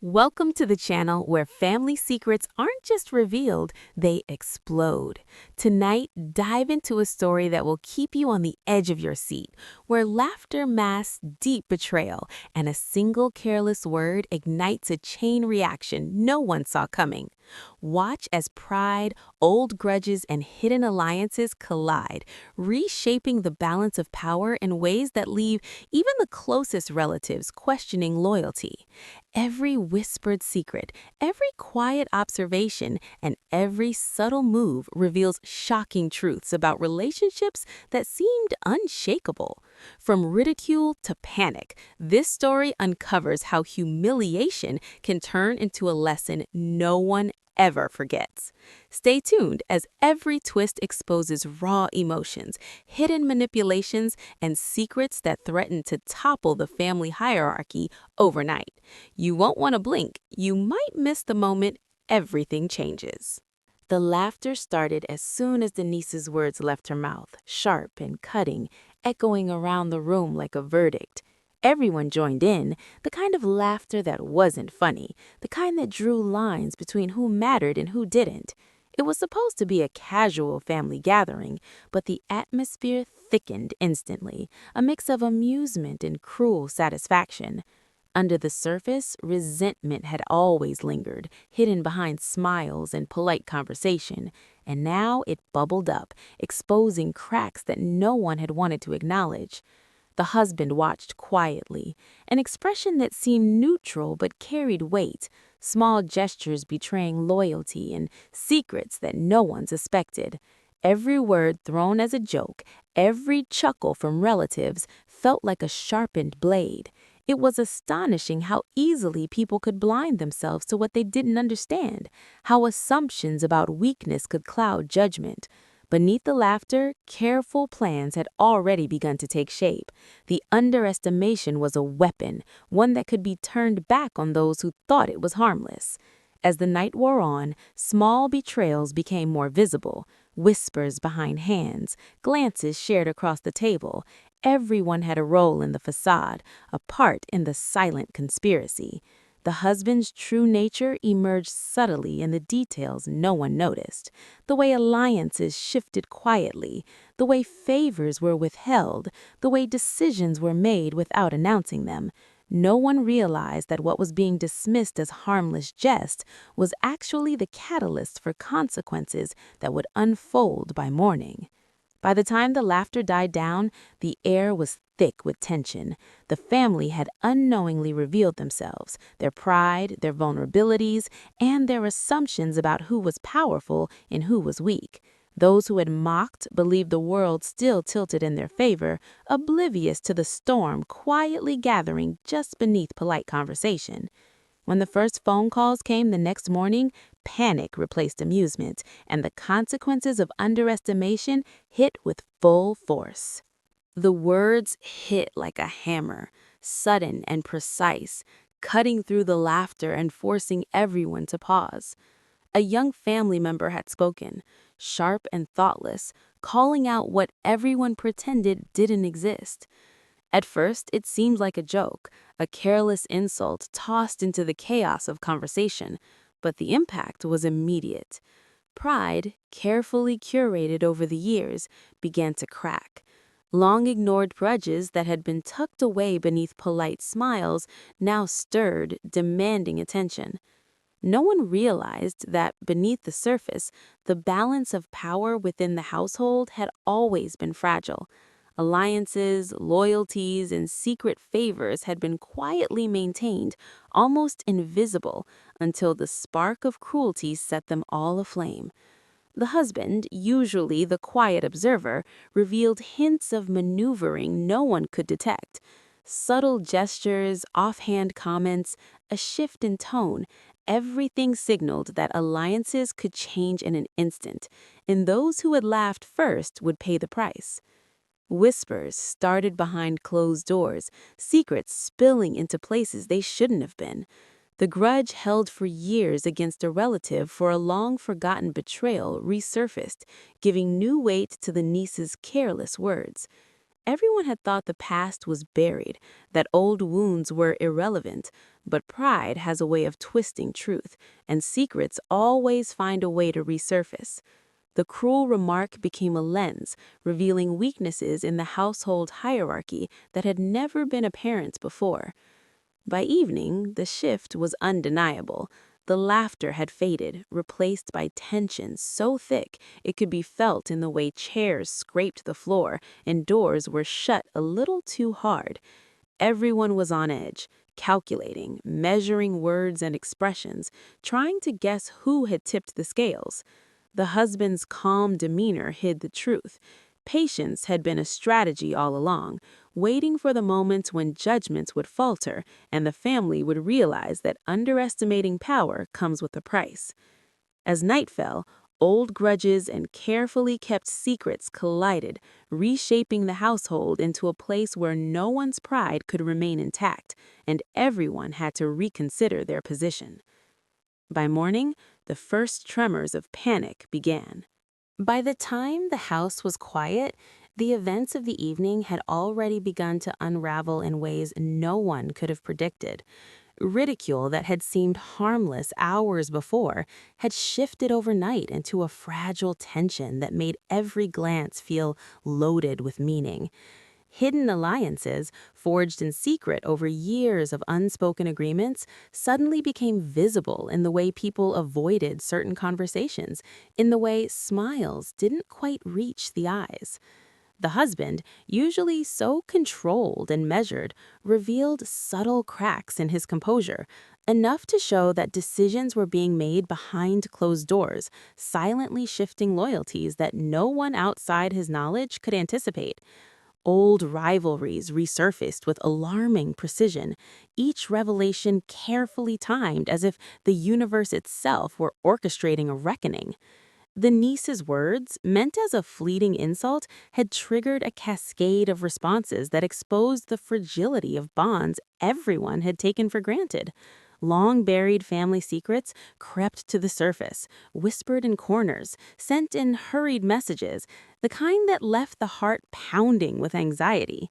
Welcome to the channel where family secrets aren't just revealed, they explode. Tonight, dive into a story that will keep you on the edge of your seat, where laughter masks deep betrayal and a single careless word ignites a chain reaction no one saw coming. Watch as pride, old grudges, and hidden alliances collide, reshaping the balance of power in ways that leave even the closest relatives questioning loyalty. Every whispered secret, every quiet observation, and every subtle move reveals shocking truths about relationships that seemed unshakable. From ridicule to panic, this story uncovers how humiliation can turn into a lesson no one ever forgets. Stay tuned as every twist exposes raw emotions, hidden manipulations, and secrets that threaten to topple the family hierarchy overnight. You won't want to blink. You might miss the moment everything changes. The laughter started as soon as Denise's words left her mouth, sharp and cutting, echoing around the room like a verdict. Everyone joined in, the kind of laughter that wasn't funny, the kind that drew lines between who mattered and who didn't. It was supposed to be a casual family gathering, but the atmosphere thickened instantly, a mix of amusement and cruel satisfaction. Under the surface, resentment had always lingered, hidden behind smiles and polite conversation, and now it bubbled up, exposing cracks that no one had wanted to acknowledge. The husband watched quietly, an expression that seemed neutral but carried weight, small gestures betraying loyalty and secrets that no one suspected. Every word thrown as a joke, every chuckle from relatives felt like a sharpened blade. It was astonishing how easily people could blind themselves to what they didn't understand, how assumptions about weakness could cloud judgment. Beneath the laughter, careful plans had already begun to take shape. The underestimation was a weapon, one that could be turned back on those who thought it was harmless. As the night wore on, small betrayals became more visible. Whispers behind hands, glances shared across the table. Everyone had a role in the facade, a part in the silent conspiracy. The husband's true nature emerged subtly in the details no one noticed. The way alliances shifted quietly, the way favors were withheld, the way decisions were made without announcing them. No one realized that what was being dismissed as harmless jest was actually the catalyst for consequences that would unfold by morning. By the time the laughter died down, the air was thick with tension. The family had unknowingly revealed themselves, their pride, their vulnerabilities, and their assumptions about who was powerful and who was weak. Those who had mocked believed the world still tilted in their favor, oblivious to the storm quietly gathering just beneath polite conversation. When the first phone calls came the next morning, panic replaced amusement, and the consequences of underestimation hit with full force. The words hit like a hammer, sudden and precise, cutting through the laughter and forcing everyone to pause. A young family member had spoken, sharp and thoughtless, calling out what everyone pretended didn't exist. At first, it seemed like a joke, a careless insult tossed into the chaos of conversation, but the impact was immediate. Pride, carefully curated over the years, began to crack. Long-ignored grudges that had been tucked away beneath polite smiles now stirred, demanding attention. No one realized that, beneath the surface, the balance of power within the household had always been fragile. Alliances, loyalties, and secret favors had been quietly maintained, almost invisible, until the spark of cruelty set them all aflame. The husband, usually the quiet observer, revealed hints of maneuvering no one could detect. Subtle gestures, offhand comments, a shift in tone, everything signaled that alliances could change in an instant, and those who had laughed first would pay the price. Whispers started behind closed doors, secrets spilling into places they shouldn't have been. The grudge held for years against a relative for a long-forgotten betrayal resurfaced, giving new weight to the niece's careless words. Everyone had thought the past was buried, that old wounds were irrelevant, but pride has a way of twisting truth, and secrets always find a way to resurface. The cruel remark became a lens, revealing weaknesses in the household hierarchy that had never been apparent before. By evening, the shift was undeniable. The laughter had faded, replaced by tension so thick it could be felt in the way chairs scraped the floor and doors were shut a little too hard. Everyone was on edge, calculating, measuring words and expressions, trying to guess who had tipped the scales. The husband's calm demeanor hid the truth. Patience had been a strategy all along, waiting for the moment when judgments would falter and the family would realize that underestimating power comes with a price. As night fell, old grudges and carefully kept secrets collided, reshaping the household into a place where no one's pride could remain intact, and everyone had to reconsider their position. By morning, the first tremors of panic began. By the time the house was quiet, the events of the evening had already begun to unravel in ways no one could have predicted. Ridicule that had seemed harmless hours before had shifted overnight into a fragile tension that made every glance feel loaded with meaning. Hidden alliances, forged in secret over years of unspoken agreements, suddenly became visible in the way people avoided certain conversations, in the way smiles didn't quite reach the eyes. The husband, usually so controlled and measured, revealed subtle cracks in his composure, enough to show that decisions were being made behind closed doors, silently shifting loyalties that no one outside his knowledge could anticipate. Old rivalries resurfaced with alarming precision, each revelation carefully timed as if the universe itself were orchestrating a reckoning. The niece's words, meant as a fleeting insult, had triggered a cascade of responses that exposed the fragility of bonds everyone had taken for granted. Long-buried family secrets crept to the surface, whispered in corners, sent in hurried messages, the kind that left the heart pounding with anxiety.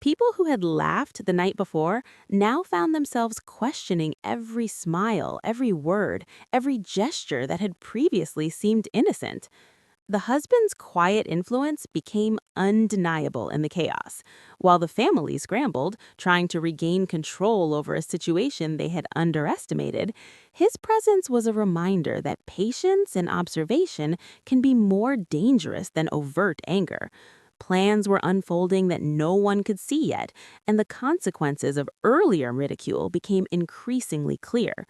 People who had laughed the night before now found themselves questioning every smile, every word, every gesture that had previously seemed innocent. The husband's quiet influence became undeniable in the chaos. While the family scrambled, trying to regain control over a situation they had underestimated, his presence was a reminder that patience and observation can be more dangerous than overt anger. Plans were unfolding that no one could see yet, and the consequences of earlier ridicule became increasingly clear.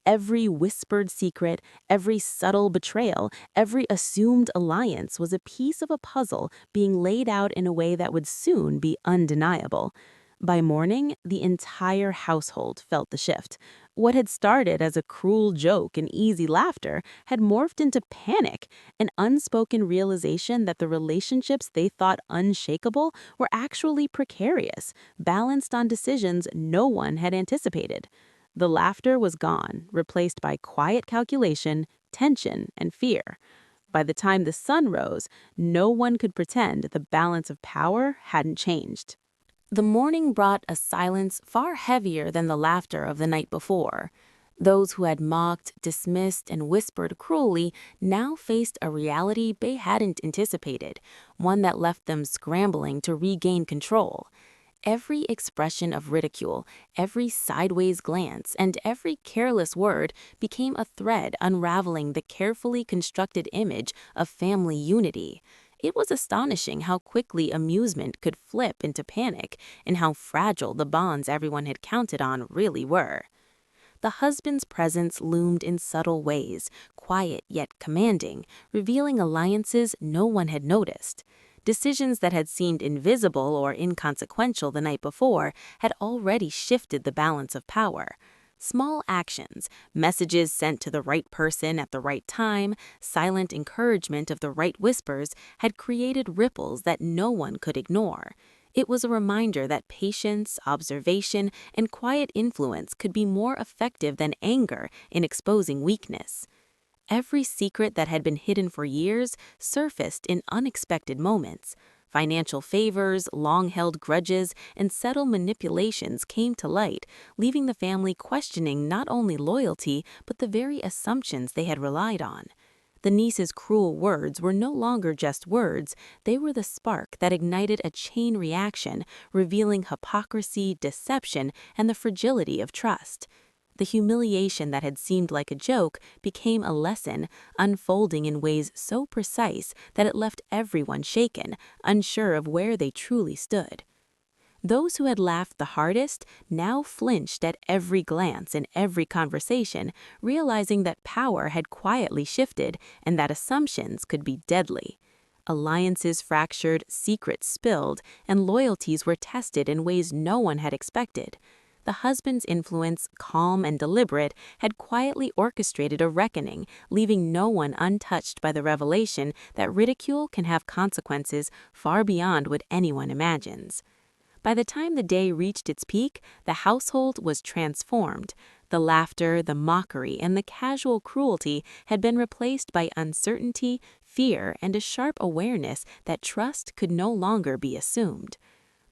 Every whispered secret, every subtle betrayal, every assumed alliance was a piece of a puzzle being laid out in a way that would soon be undeniable. By morning, the entire household felt the shift. What had started as a cruel joke and easy laughter had morphed into panic, an unspoken realization that the relationships they thought unshakable were actually precarious, balanced on decisions no one had anticipated. The laughter was gone, replaced by quiet calculation, tension, and fear. By the time the sun rose, no one could pretend the balance of power hadn't changed. The morning brought a silence far heavier than the laughter of the night before. Those who had mocked, dismissed, and whispered cruelly now faced a reality they hadn't anticipated, one that left them scrambling to regain control. Every expression of ridicule, every sideways glance, and every careless word became a thread unraveling the carefully constructed image of family unity. It was astonishing how quickly amusement could flip into panic and how fragile the bonds everyone had counted on really were. The husband's presence loomed in subtle ways, quiet yet commanding, revealing alliances no one had noticed. Decisions that had seemed invisible or inconsequential the night before had already shifted the balance of power. Small actions, messages sent to the right person at the right time, silent encouragement of the right whispers had created ripples that no one could ignore. It was a reminder that patience, observation, and quiet influence could be more effective than anger in exposing weakness. Every secret that had been hidden for years surfaced in unexpected moments. Financial favors, long-held grudges, and subtle manipulations came to light, leaving the family questioning not only loyalty but the very assumptions they had relied on. The niece's cruel words were no longer just words, they were the spark that ignited a chain reaction, revealing hypocrisy, deception, and the fragility of trust. The humiliation that had seemed like a joke became a lesson, unfolding in ways so precise that it left everyone shaken, unsure of where they truly stood. Those who had laughed the hardest now flinched at every glance and every conversation, realizing that power had quietly shifted and that assumptions could be deadly. Alliances fractured, secrets spilled, and loyalties were tested in ways no one had expected. The husband's influence, calm and deliberate, had quietly orchestrated a reckoning, leaving no one untouched by the revelation that ridicule can have consequences far beyond what anyone imagines. By the time the day reached its peak, the household was transformed. The laughter, the mockery, and the casual cruelty had been replaced by uncertainty, fear, and a sharp awareness that trust could no longer be assumed.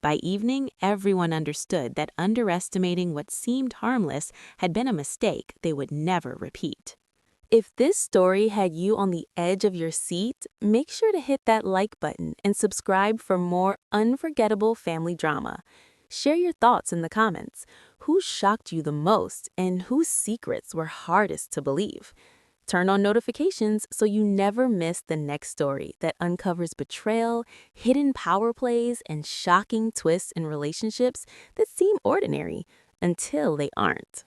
By evening, everyone understood that underestimating what seemed harmless had been a mistake they would never repeat. If this story had you on the edge of your seat, make sure to hit that like button and subscribe for more unforgettable family drama. Share your thoughts in the comments. Who shocked you the most and whose secrets were hardest to believe? Turn on notifications so you never miss the next story that uncovers betrayal, hidden power plays, and shocking twists in relationships that seem ordinary until they aren't.